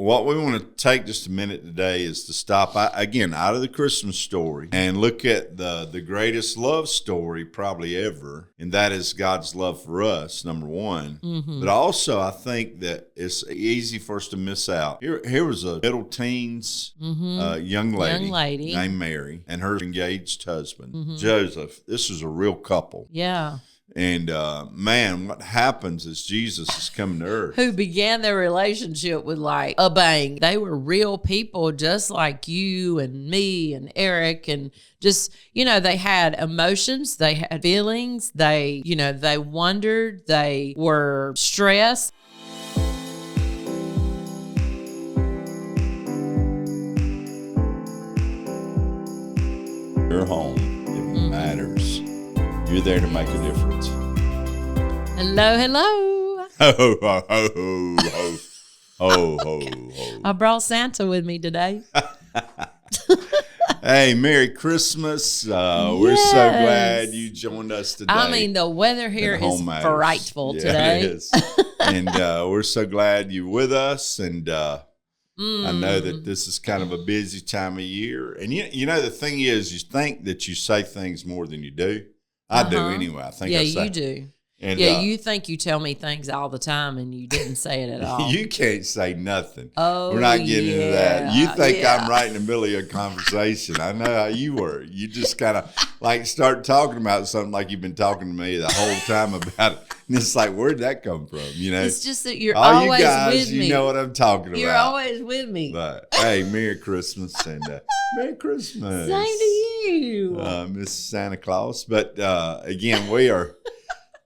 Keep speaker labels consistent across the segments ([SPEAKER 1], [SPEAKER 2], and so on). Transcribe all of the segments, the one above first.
[SPEAKER 1] what we want to take just a minute today is to stop, again, out of the Christmas story and look at the greatest love story probably ever, and that is God's love for us, number one. Mm-hmm. But also, I think that it's easy for us to miss out. Here was a middle teens young lady named Mary and her engaged husband, Joseph. This is a real couple.
[SPEAKER 2] Yeah.
[SPEAKER 1] And, man, what happens is Jesus is coming to earth.
[SPEAKER 2] Who began their relationship with like a bang. They were real people just like you and me and Eric, and just, they had emotions, they had feelings, they wondered, they were stressed.
[SPEAKER 1] Your home, it matters. You're there to make a difference.
[SPEAKER 2] Hello, hello.
[SPEAKER 1] Ho, ho, ho, ho, ho, ho, ho.
[SPEAKER 2] I brought Santa with me today.
[SPEAKER 1] Hey, Merry Christmas. We're so glad you joined us today.
[SPEAKER 2] I mean, the weather here is frightful today.
[SPEAKER 1] It is. And we're so glad you're with us. And I know that this is kind of a busy time of year. And, the thing is, you think that you say things more than you do. I do anyway. I think I say.
[SPEAKER 2] You do.
[SPEAKER 1] And,
[SPEAKER 2] you think you tell me things all the time and you didn't say it at all.
[SPEAKER 1] You can't say nothing.
[SPEAKER 2] Oh,
[SPEAKER 1] we're not getting into that. You think I'm right in the middle of a conversation. I know how you were. You just kind of like start talking about something like you've been talking to me the whole time about it. And it's like, where'd that come from?
[SPEAKER 2] It's just that you're
[SPEAKER 1] all
[SPEAKER 2] always
[SPEAKER 1] you guys,
[SPEAKER 2] with me.
[SPEAKER 1] You know what I'm talking about.
[SPEAKER 2] You're always with me.
[SPEAKER 1] But hey, Merry Christmas and Merry Christmas.
[SPEAKER 2] Same to you,
[SPEAKER 1] Miss Santa Claus. But again,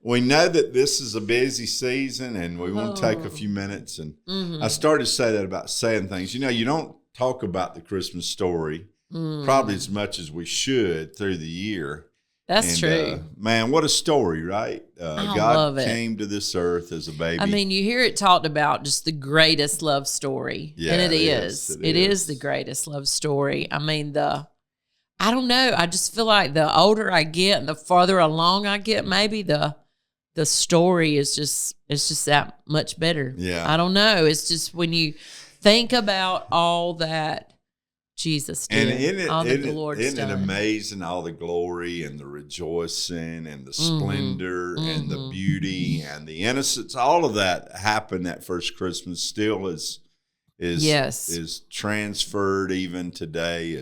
[SPEAKER 1] we know that this is a busy season, and we want to take a few minutes. And I started to say that about saying things. You don't talk about the Christmas story probably as much as we should through the year.
[SPEAKER 2] That's true.
[SPEAKER 1] Man, what a story, right?
[SPEAKER 2] I
[SPEAKER 1] God
[SPEAKER 2] love it.
[SPEAKER 1] came to this earth as a baby.
[SPEAKER 2] I mean, you hear it talked about just the greatest love story.
[SPEAKER 1] Yeah,
[SPEAKER 2] and it is. It is the greatest love story. I mean, I don't know. I just feel like the older I get and the farther along I get, maybe the story is just that much better.
[SPEAKER 1] Yeah.
[SPEAKER 2] I don't know. It's just when you think about all that Jesus did, all that the Lord's done.
[SPEAKER 1] Isn't it amazing, all the glory and the rejoicing and the splendor and the beauty and the innocence, all of that happened that first Christmas still is transferred even today.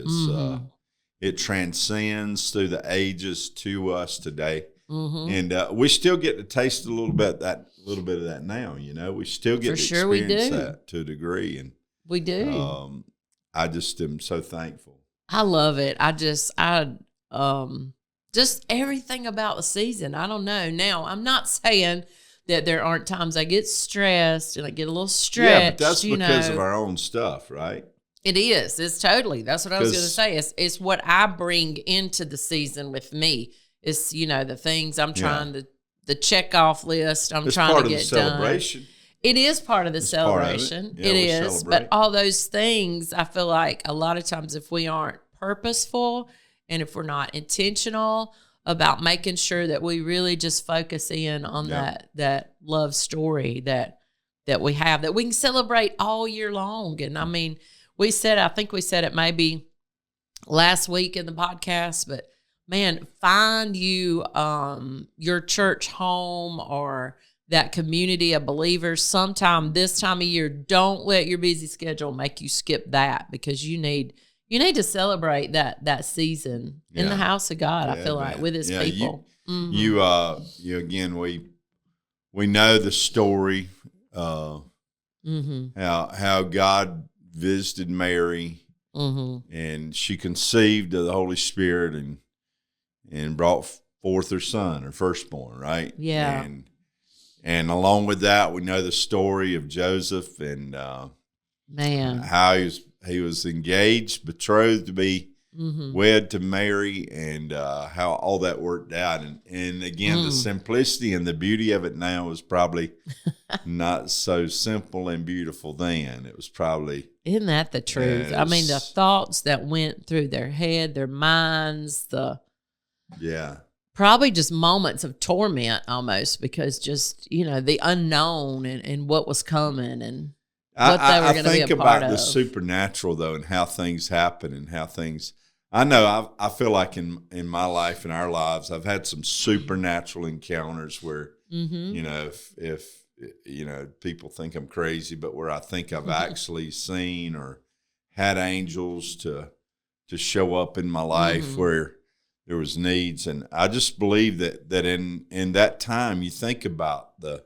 [SPEAKER 1] It transcends through the ages to us today. And we still get to taste a little bit of that now. We still get to experience that to a degree, and
[SPEAKER 2] we do.
[SPEAKER 1] I just am so thankful.
[SPEAKER 2] I love it. Just everything about the season. I don't know. Now, I'm not saying that there aren't times I get stressed and I get a little stretched.
[SPEAKER 1] Yeah, but that's because of our own stuff, right?
[SPEAKER 2] It is. It's totally. That's what I was going to say. It's what I bring into the season with me. It's, the things I'm trying the check off list I'm trying to get done. Celebration. It is part of the celebration. It is. But all those things, I feel like a lot of times if we aren't purposeful and if we're not intentional about making sure that we really just focus in on that love story that we have, that we can celebrate all year long. And I mean, I think we said it maybe last week in the podcast, but man, find you your church home or that community of believers sometime this time of year. Don't let your busy schedule make you skip that, because you need to celebrate that season in the house of God. I feel like with His people.
[SPEAKER 1] You again, we know the story, how God visited Mary, and she conceived of the Holy Spirit and brought forth her son, her firstborn, right?
[SPEAKER 2] Yeah.
[SPEAKER 1] And along with that, we know the story of Joseph and how he was engaged, betrothed to be wed to Mary, and how all that worked out. And again, the simplicity and the beauty of it now is probably not so simple and beautiful then. It was probably...
[SPEAKER 2] Isn't that the truth? I mean, the thoughts that went through their head, their minds, probably just moments of torment almost, because just, the unknown and what was coming. And what they were going to be a part of.
[SPEAKER 1] I think about the supernatural, though, and how things happen and how things – I know I feel like in my life, in our lives, I've had some supernatural encounters where, you know, if you know, people think I'm crazy, but where I think I've actually seen or had angels to show up in my life where there was needs. And I just believe that in that time, you think about the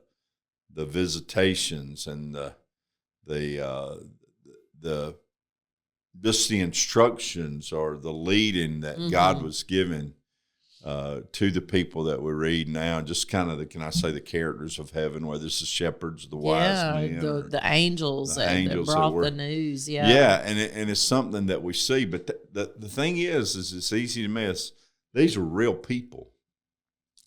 [SPEAKER 1] visitations and the just the instructions or the leading that God was giving to the people that we read now, just kind of the characters of heaven, whether it's the shepherds, the wise men,
[SPEAKER 2] the angels that brought the news.
[SPEAKER 1] And it's something that we see. But the thing is it's easy to miss. These are real people.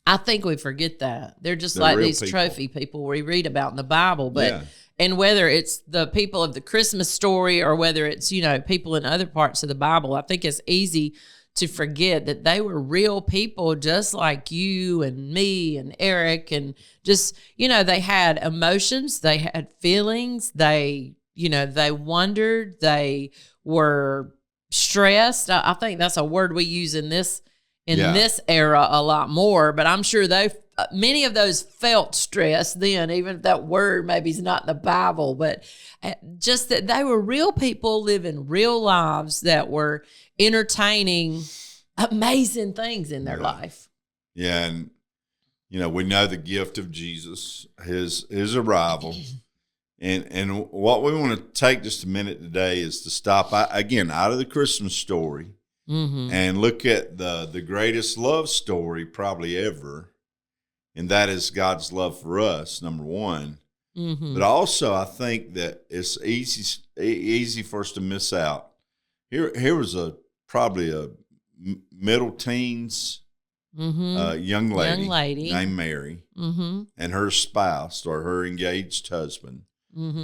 [SPEAKER 2] I think we forget that. They're like these people. Trophy people we read about in the Bible. But and whether it's the people of the Christmas story or whether it's, you know, people in other parts of the Bible, I think it's easy to forget that they were real people just like you and me and Eric, and just, you know, they had emotions, they had feelings, they wondered, they were stressed. I think that's a word we use in this era a lot more, but I'm sure many of those felt stress then, even if that word maybe is not in the Bible, but just that they were real people living real lives that were entertaining amazing things in their life.
[SPEAKER 1] Yeah, and you know, we know the gift of Jesus, his arrival. And what we want to take just a minute today is to stop again out of the Christmas story and look at the greatest love story probably ever, and that is God's love for us, number one. But also, I think that it's easy for us to miss out. Here was probably a middle teens young lady named Mary and her spouse or her engaged husband,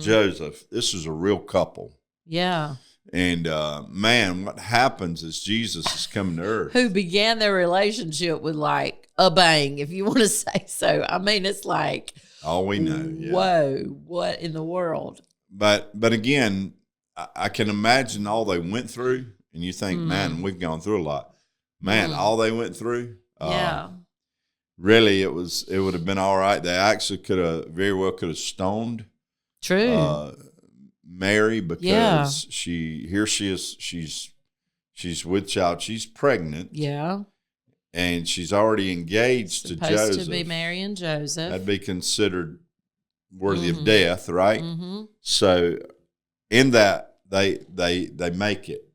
[SPEAKER 1] Joseph. This is a real couple.
[SPEAKER 2] Yeah.
[SPEAKER 1] And man, what happens is Jesus is coming to earth.
[SPEAKER 2] Who began their relationship with like a bang, if you want to say so. I mean, it's like
[SPEAKER 1] all we know. Yeah.
[SPEAKER 2] Whoa, what in the world?
[SPEAKER 1] But again, I can imagine all they went through, and you think, man, we've gone through a lot. Man, all they went through. Really, it would have been all right. They actually very well could have stoned.
[SPEAKER 2] True.
[SPEAKER 1] Mary, because she is, she's with child, she's pregnant.
[SPEAKER 2] Yeah.
[SPEAKER 1] And she's already engaged to Joseph.
[SPEAKER 2] Supposed to be Mary and Joseph.
[SPEAKER 1] That'd be considered worthy of death, right? So in that, they make it.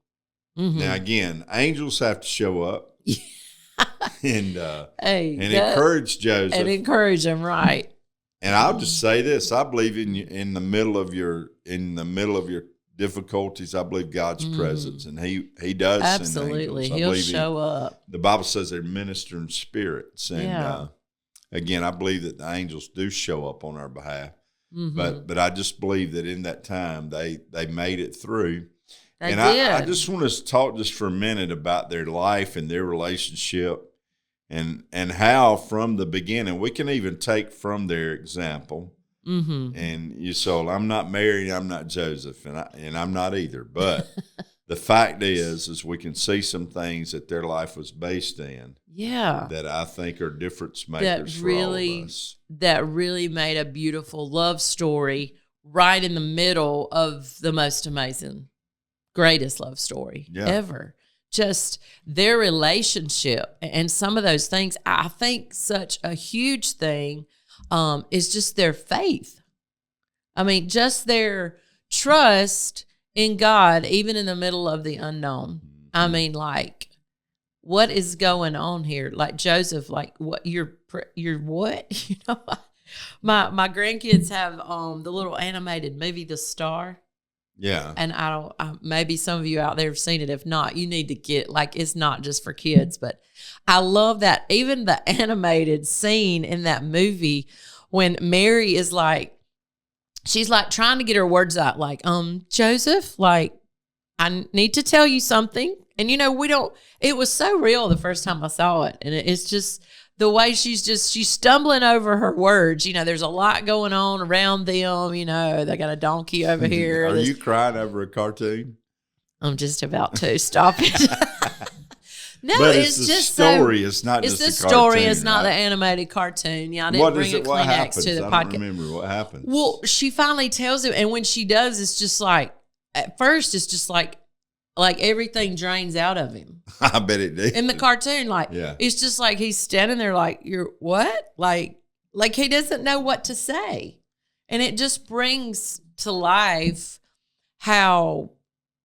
[SPEAKER 1] Now again, angels have to show up and encourage Joseph.
[SPEAKER 2] And encourage him, right.
[SPEAKER 1] And I'll just say this: I believe in the middle of your difficulties. I believe God's presence, and He does.
[SPEAKER 2] Absolutely, He'll show up.
[SPEAKER 1] The Bible says they're ministering spirits, and again, I believe that the angels do show up on our behalf. But I just believe that in that time they made it through. I just want us to talk just for a minute about their life and their relationship. And how from the beginning, we can even take from their example. And I'm not Mary, I'm not Joseph, and I'm not either. But the fact is we can see some things that their life was based in. Yeah, that I think are difference makers for all of us.
[SPEAKER 2] That really made a beautiful love story right in the middle of the most amazing, greatest love story ever. Just their relationship and some of those things. I think such a huge thing is just their faith. I mean, just their trust in God, even in the middle of the unknown. I mean, like, what is going on here? Like Joseph, like what you're what? You know, my grandkids have the little animated movie, The Star.
[SPEAKER 1] Yeah.
[SPEAKER 2] And maybe some of you out there have seen it. If not, you need to get, like, it's not just for kids, but I love that. Even the animated scene in that movie when Mary is like, she's like trying to get her words out, like, Joseph, like, I need to tell you something. And, you know, it was so real the first time I saw it. And it's just the way she's stumbling over her words. You know, there's a lot going on around them. You know, they got a donkey over here.
[SPEAKER 1] Are you crying over a cartoon?
[SPEAKER 2] I'm just about to stop it. No,
[SPEAKER 1] but
[SPEAKER 2] it's
[SPEAKER 1] the
[SPEAKER 2] just
[SPEAKER 1] story.
[SPEAKER 2] So,
[SPEAKER 1] it's not
[SPEAKER 2] it's
[SPEAKER 1] just
[SPEAKER 2] the
[SPEAKER 1] a
[SPEAKER 2] story.
[SPEAKER 1] cartoon,
[SPEAKER 2] It's not
[SPEAKER 1] right?
[SPEAKER 2] the animated cartoon. Yeah, I didn't bring a Kleenex to the podcast.
[SPEAKER 1] I don't remember what happens.
[SPEAKER 2] Well, she finally tells him, and when she does, it's just like, at first, it's just like everything drains out of him.
[SPEAKER 1] I bet it did.
[SPEAKER 2] In the cartoon, it's just like he's standing there like, you're what? Like he doesn't know what to say. And it just brings to life how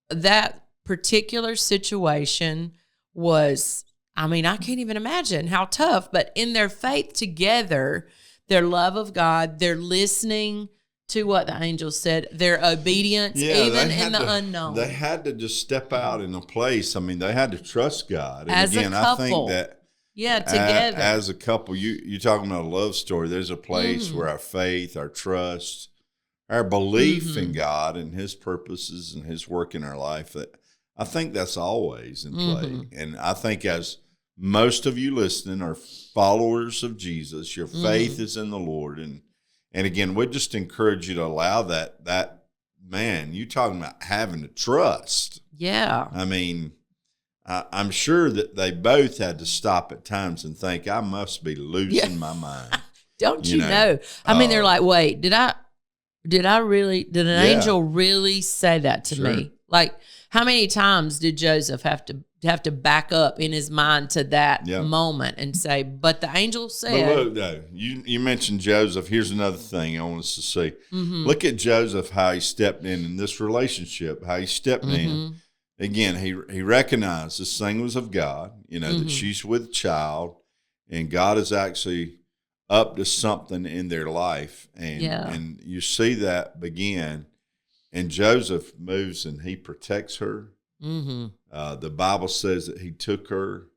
[SPEAKER 2] that particular situation was. I mean, I can't even imagine how tough, but in their faith together, their love of God, their listening to what the angel said, their obedience, even in the unknown.
[SPEAKER 1] They had to just step out in a place. I mean, they had to trust God. And
[SPEAKER 2] as
[SPEAKER 1] again,
[SPEAKER 2] a couple.
[SPEAKER 1] I think that
[SPEAKER 2] together.
[SPEAKER 1] As a couple, you're talking about a love story. There's a place where our faith, our trust, our belief in God and his purposes and his work in our life, that I think that's always in play. And I think as most of you listening are followers of Jesus, your faith is in the Lord. And again, we just encourage you to allow that man, you talking about having to trust.
[SPEAKER 2] Yeah.
[SPEAKER 1] I mean, I'm sure that they both had to stop at times and think, I must be losing my mind.
[SPEAKER 2] Don't you know? I mean, they're like, wait, did an angel really say that to me? Like, how many times did Joseph have to back up in his mind to that moment and say, but the angel said.
[SPEAKER 1] But look, though, you mentioned Joseph. Here's another thing I want us to see. Look at Joseph, how he stepped in this relationship, how he stepped in. Again, he recognized this thing was of God, that she's with child, and God is actually up to something in their life. And you see that begin. And Joseph moves and he protects her. The Bible says that he took her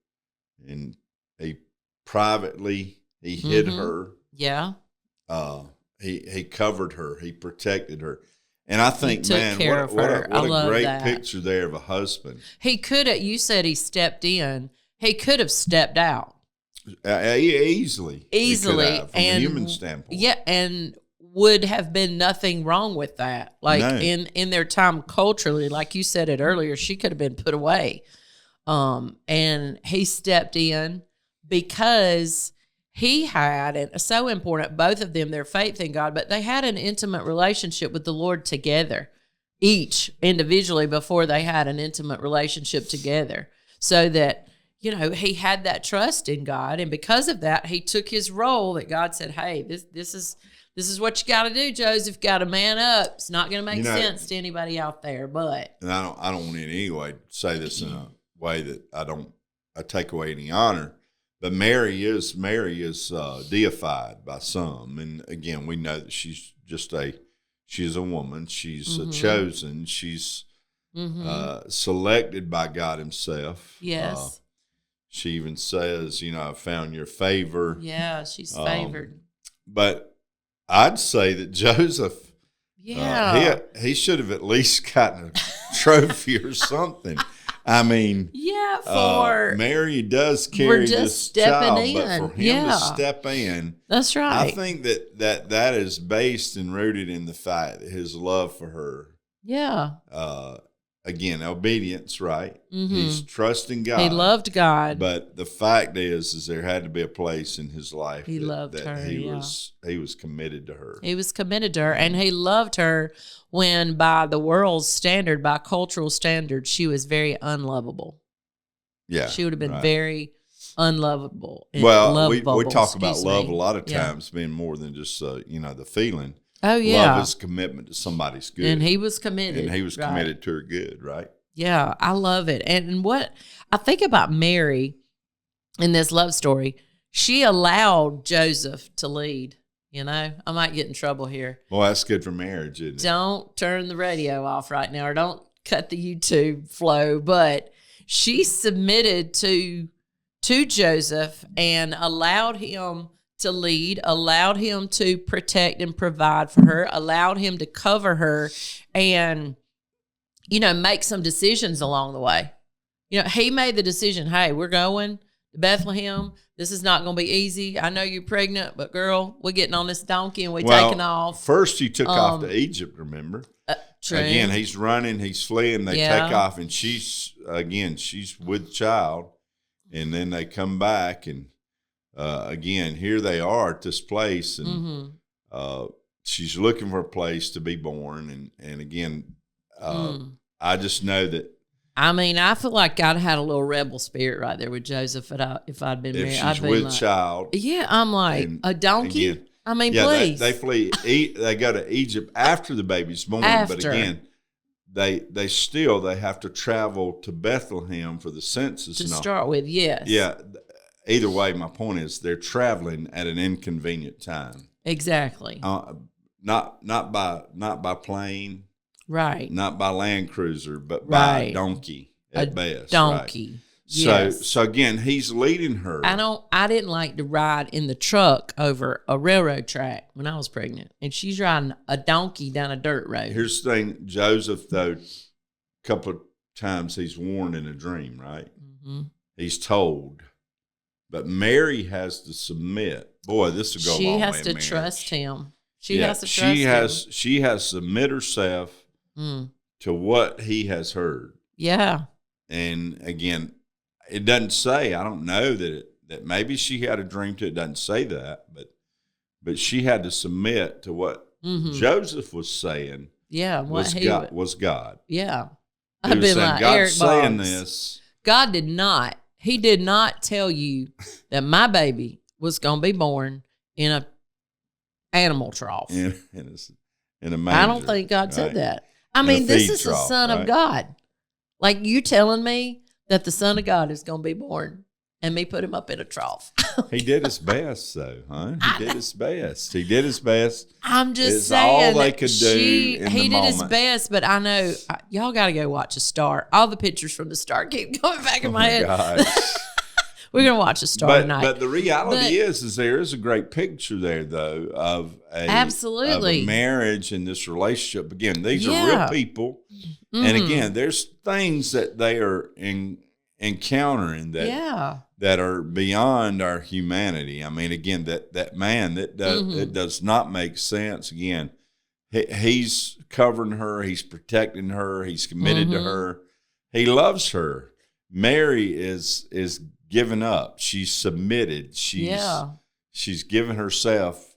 [SPEAKER 1] and he hid her.
[SPEAKER 2] Yeah.
[SPEAKER 1] He covered her. He protected her. And I think, man, what a great picture there of a husband.
[SPEAKER 2] He could have, you said he stepped in. He could have stepped out.
[SPEAKER 1] Easily. From a human standpoint.
[SPEAKER 2] Yeah, and would have been nothing wrong with that. Like in their time culturally, like you said it earlier, she could have been put away. And he stepped in because he had, and so important, both of them, their faith in God, but they had an intimate relationship with the Lord together, each individually before they had an intimate relationship together. So that, he had that trust in God. And because of that, he took his role that God said, hey, this is what you got to do, Joseph. Got to man up. It's not going to make sense to anybody out there, but.
[SPEAKER 1] And I don't want in any way to say this in a way that I take away any honor. But Mary is deified by some, and again, we know that she's a woman. She's chosen. She's selected by God Himself.
[SPEAKER 2] Yes.
[SPEAKER 1] She even says, I found your favor.
[SPEAKER 2] Yeah, she's favored.
[SPEAKER 1] But I'd say that Joseph, he should have at least gotten a trophy or something. I mean, Mary does carry this child, but for him to step in,
[SPEAKER 2] that's right.
[SPEAKER 1] I think that is based and rooted in the fact that his love for her.
[SPEAKER 2] Yeah.
[SPEAKER 1] Again, obedience, right? He's trusting God.
[SPEAKER 2] He loved God,
[SPEAKER 1] but the fact is there had to be a place in his life
[SPEAKER 2] he loved her.
[SPEAKER 1] He was committed to her.
[SPEAKER 2] He was committed to her, and he loved her when, by the world's standard, by cultural standards, she was very unlovable. Yeah, she would have been very unlovable.
[SPEAKER 1] Well, we talk about love a lot of times being more than just the feeling.
[SPEAKER 2] Oh, yeah.
[SPEAKER 1] Love is commitment to somebody's good.
[SPEAKER 2] And he was committed.
[SPEAKER 1] And he was committed to her good, right?
[SPEAKER 2] Yeah, I love it. And what I think about Mary in this love story, she allowed Joseph to lead. I might get in trouble here.
[SPEAKER 1] Well, that's good for marriage, isn't it?
[SPEAKER 2] Don't turn the radio off right now, or don't cut the YouTube flow. But she submitted to Joseph and allowed him to lead, allowed him to protect and provide for her, allowed him to cover her, and, make some decisions along the way. He made the decision, hey, we're going to Bethlehem. this is not going to be easy. I know you're pregnant, but girl, we're getting on this donkey and we're taking off.
[SPEAKER 1] First he took off to Egypt, remember?
[SPEAKER 2] True.
[SPEAKER 1] Again, he's running, he's fleeing, they take off, and she's with child, and then they come back, and again, here they are at this place, and she's looking for a place to be born, and again, I just know that.
[SPEAKER 2] I mean, I feel like God had a little rebel spirit right there with Joseph. If I'd been married,
[SPEAKER 1] I'd be with child.
[SPEAKER 2] Yeah, I'm like, a donkey? Again, I mean, please.
[SPEAKER 1] They flee. They go to Egypt after the baby's born. But again, they have to travel to Bethlehem for the census. To
[SPEAKER 2] start with, yes.
[SPEAKER 1] Yeah. Either way, my point is they're traveling at an inconvenient time.
[SPEAKER 2] Exactly.
[SPEAKER 1] Not by plane.
[SPEAKER 2] Right.
[SPEAKER 1] Not by Land Cruiser, but by a donkey at best.
[SPEAKER 2] Donkey.
[SPEAKER 1] Right?
[SPEAKER 2] Yes.
[SPEAKER 1] So again, he's leading her.
[SPEAKER 2] I didn't like to ride in the truck over a railroad track when I was pregnant, and she's riding a donkey down a dirt road.
[SPEAKER 1] Here's the thing, Joseph, though, a couple of times he's warned in a dream, right? Mm-hmm. He's told. But Mary has to submit. Boy, this will go a long way.
[SPEAKER 2] She has to trust him. She has to trust him.
[SPEAKER 1] She has to submit herself to what he has heard.
[SPEAKER 2] Yeah.
[SPEAKER 1] And again, it doesn't say, I don't know that maybe she had a dream too. It doesn't say that, but she had to submit to what Joseph was saying.
[SPEAKER 2] Yeah,
[SPEAKER 1] was God.
[SPEAKER 2] Yeah.
[SPEAKER 1] I've been like, God's saying this.
[SPEAKER 2] God did not. He did not tell you that my baby was going to be born in a animal trough. In
[SPEAKER 1] a manger.
[SPEAKER 2] I don't think God said that. I mean, this is the Son of God. Like, you telling me that the Son of God is going to be born and me put him up in a trough.
[SPEAKER 1] He did his best, though, huh? He did his best.
[SPEAKER 2] I'm just
[SPEAKER 1] it's
[SPEAKER 2] saying.
[SPEAKER 1] all they could do in
[SPEAKER 2] He
[SPEAKER 1] the
[SPEAKER 2] did
[SPEAKER 1] moment.
[SPEAKER 2] his best, but I know y'all got to go watch A Star. All the pictures from The Star keep going back in my head.
[SPEAKER 1] Gosh.
[SPEAKER 2] We're going to watch A Star tonight.
[SPEAKER 1] But the reality is there is a great picture there, though, of a marriage and this relationship. Again, these are real people. Mm-hmm. And again, there's things that they are encountering that are beyond our humanity. I mean, again, that man, it does not make sense. Again, he's covering her. He's protecting her. He's committed to her. He loves her. Mary is given up. She's submitted. She's given herself,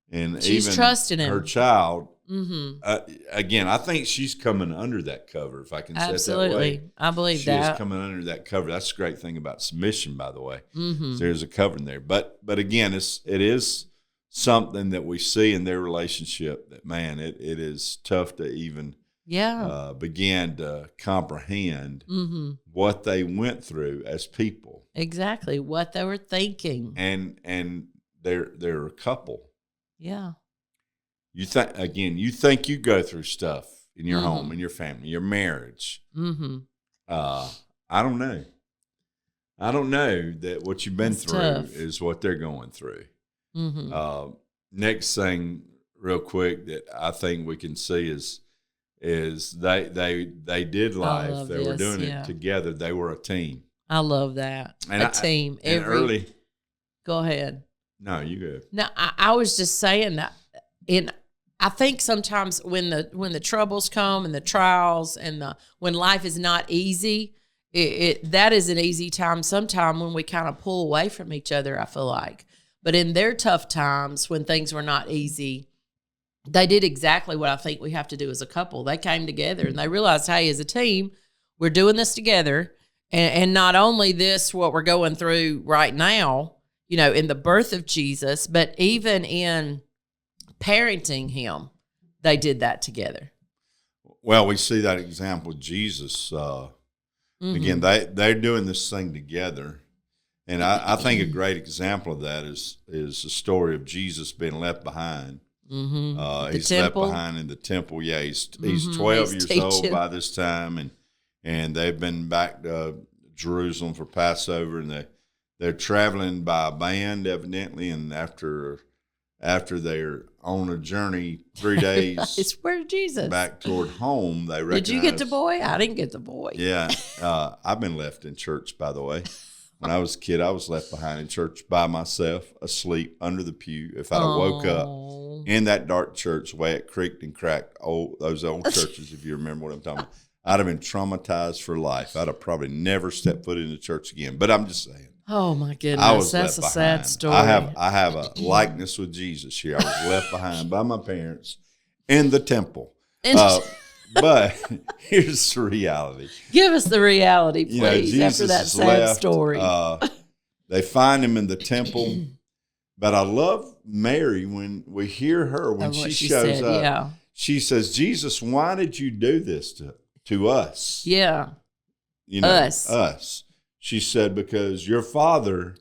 [SPEAKER 1] and she's even trusting him. Her child. Again, I think she's coming under that cover, if I can say it that way.
[SPEAKER 2] I believe that.
[SPEAKER 1] She's coming under that cover. That's the great thing about submission, by the way. There's a cover in there. But again, it is something that we see in their relationship that, man, it is tough to even begin to comprehend what they went through as people.
[SPEAKER 2] Exactly, what they were thinking.
[SPEAKER 1] And they're a couple.
[SPEAKER 2] Yeah.
[SPEAKER 1] You think you go through stuff in your home, in your family, your marriage. I don't know. I don't know that what you've been through is what they're going through. Next thing, real quick, that I think we can see is they did life. They were doing it together. They were a team.
[SPEAKER 2] I love that. A team. Go ahead.
[SPEAKER 1] No, you go.
[SPEAKER 2] No, I was just saying that. I think sometimes when the troubles come and the trials and when life is not easy, that is an easy time sometime when we kind of pull away from each other, I feel like. But in their tough times when things were not easy, they did exactly what I think we have to do as a couple. They came together and they realized, hey, as a team, we're doing this together. And not only this, what we're going through right now, in the birth of Jesus, but even in parenting him, they did that together.
[SPEAKER 1] Well, we see that example of Jesus. Again, they're doing this thing together. And I think a great example of that is the story of Jesus being left behind. He's left behind in the temple. Yeah, he's 12 years old by this time, and they've been back to Jerusalem for Passover, and they're traveling by a band evidently, and after they're on a journey 3 days,
[SPEAKER 2] it's where Jesus
[SPEAKER 1] back toward home. They recognize.
[SPEAKER 2] Did you get the boy? I didn't get the boy.
[SPEAKER 1] Yeah, I've been left in church, by the way. when I was a kid, I was left behind in church by myself, asleep under the pew. If I'd have woke up in that dark church, the way it creaked and cracked, those old churches, if you remember what I'm talking about, I'd have been traumatized for life. I'd have probably never stepped foot in the church again. But I'm just saying.
[SPEAKER 2] Oh my goodness, that's a sad story.
[SPEAKER 1] I have a likeness with Jesus here. I was left behind by my parents in the temple. But here's the reality.
[SPEAKER 2] Give us the reality, please, after that sad story.
[SPEAKER 1] They find him in the temple. But I love Mary when we hear her, when she shows up. Yeah. She says, Jesus, why did you do this to us?
[SPEAKER 2] Yeah.
[SPEAKER 1] Us. She said, because your father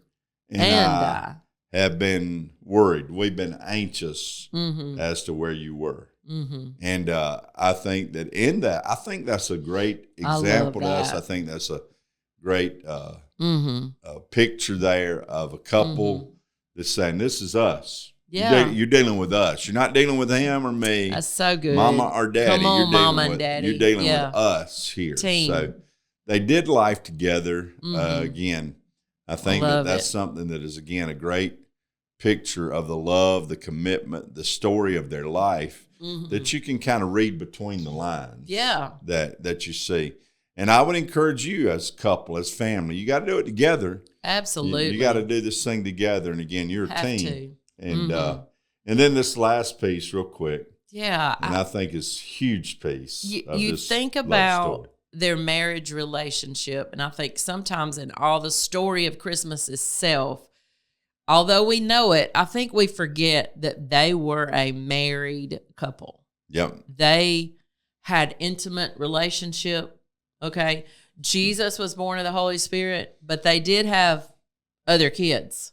[SPEAKER 1] and I have been worried. We've been anxious as to where you were. Mm-hmm. And I think that that's a great example to us. I think that's a great picture there of a couple that's saying, this is us.
[SPEAKER 2] Yeah.
[SPEAKER 1] You're dealing with us. You're not dealing with him or me.
[SPEAKER 2] That's so good.
[SPEAKER 1] Mama or daddy.
[SPEAKER 2] Come on, Mama and Daddy.
[SPEAKER 1] You're dealing with us here.
[SPEAKER 2] Team.
[SPEAKER 1] So they did life together. Again, I think that's something that is, again, a great picture of the love, the commitment, the story of their life that you can kind of read between the lines.
[SPEAKER 2] Yeah.
[SPEAKER 1] That you see. And I would encourage you as a couple, as family, you got to do it together.
[SPEAKER 2] Absolutely.
[SPEAKER 1] You got to do this thing together. And again, you're a team. And then this last piece real quick.
[SPEAKER 2] Yeah.
[SPEAKER 1] And I think is a huge piece.
[SPEAKER 2] You think about their marriage relationship, and I think sometimes in all the story of Christmas itself, although we know it, I think we forget that they were a married couple.
[SPEAKER 1] Yep.
[SPEAKER 2] They had intimate relationship. Okay. Jesus was born of the Holy Spirit, but they did have other kids.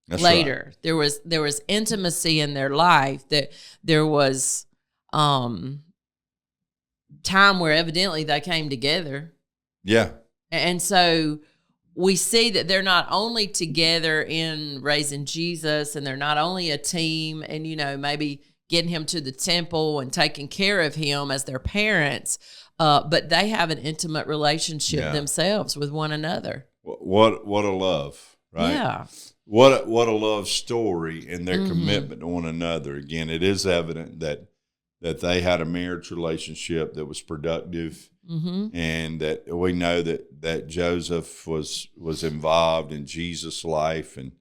[SPEAKER 1] That's
[SPEAKER 2] later.
[SPEAKER 1] Right.
[SPEAKER 2] There was intimacy in their life, that there was time where evidently they came together.
[SPEAKER 1] Yeah.
[SPEAKER 2] And so we see that they're not only together in raising Jesus, and they're not only a team and, maybe getting him to the temple and taking care of him as their parents, but they have an intimate relationship themselves with one another.
[SPEAKER 1] What a love, right?
[SPEAKER 2] Yeah.
[SPEAKER 1] What a love story in their commitment to one another. Again, it is evident that they had a marriage relationship that was productive, and that we know that Joseph was involved in Jesus' life, and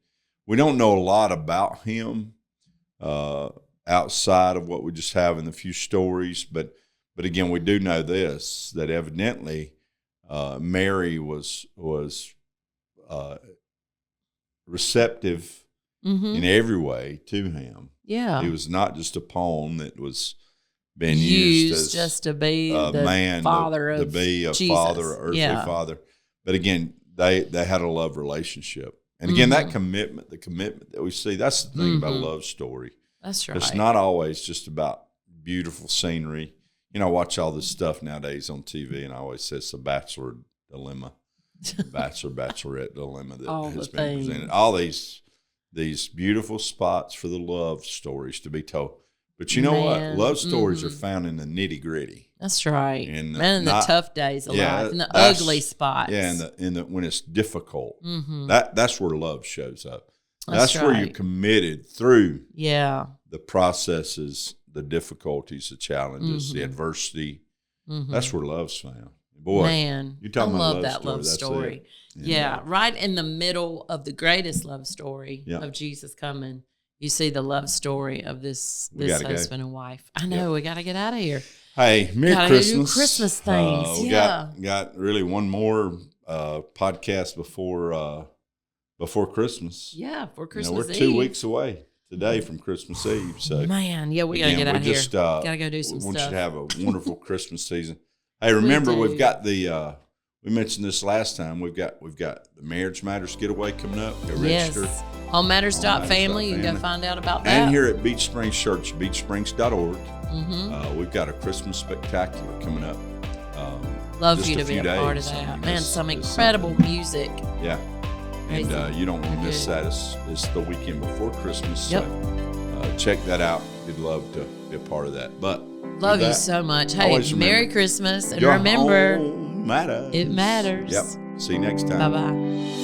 [SPEAKER 1] we don't know a lot about him outside of what we just have in the few stories, but again, we do know this, that evidently Mary was receptive in every way to him.
[SPEAKER 2] Yeah.
[SPEAKER 1] He was not just a pawn that was being used as
[SPEAKER 2] just to be
[SPEAKER 1] a man,
[SPEAKER 2] father
[SPEAKER 1] to be a
[SPEAKER 2] Jesus.
[SPEAKER 1] father, earthly father. But again, they had a love relationship. And again, that commitment, the commitment that we see, that's the thing about a love story.
[SPEAKER 2] That's right.
[SPEAKER 1] It's not always just about beautiful scenery. I watch all this stuff nowadays on TV, and I always say it's the bachelor dilemma. Bachelorette dilemma that has been presented. All these beautiful spots for the love stories to be told. But you know what? Love stories are found in the nitty gritty.
[SPEAKER 2] That's right. In the tough days of life, in the ugly spots.
[SPEAKER 1] Yeah, in the when it's difficult. That's where love shows up. That's where you're committed through the processes, the difficulties, the challenges, the adversity. That's where love's found. Boy,
[SPEAKER 2] man,
[SPEAKER 1] you're talking
[SPEAKER 2] I
[SPEAKER 1] about
[SPEAKER 2] love that love story. Yeah, right in the middle of the greatest love story of Jesus coming, you see the love story of this husband and wife. I know, we got to get out of here.
[SPEAKER 1] Hey, Merry Christmas.
[SPEAKER 2] Do Christmas things.
[SPEAKER 1] We got really one more podcast before Christmas.
[SPEAKER 2] Yeah, for Christmas
[SPEAKER 1] we're
[SPEAKER 2] Eve.
[SPEAKER 1] 2 weeks away today from Christmas Eve. So
[SPEAKER 2] man, we got to get out of here. Got to go do some stuff.
[SPEAKER 1] We want you to have a wonderful Christmas season. Hey, remember we've got the we mentioned this last time. We've got the Marriage Matters Getaway coming up. Go register.
[SPEAKER 2] Homematters.family. You can go find out about that.
[SPEAKER 1] And here at Beach Springs Church, beachsprings.org, we've got a Christmas spectacular coming up.
[SPEAKER 2] Love you to be a part of that. Man, some incredible music.
[SPEAKER 1] Yeah. And you don't want to miss that. It's the weekend before Christmas.
[SPEAKER 2] Yep.
[SPEAKER 1] So check that out. We'd love to be a part of that. But
[SPEAKER 2] love you so much. Hey, Merry Christmas. And remember,
[SPEAKER 1] it matters.
[SPEAKER 2] It matters.
[SPEAKER 1] Yep. See you next time.
[SPEAKER 2] Bye-bye.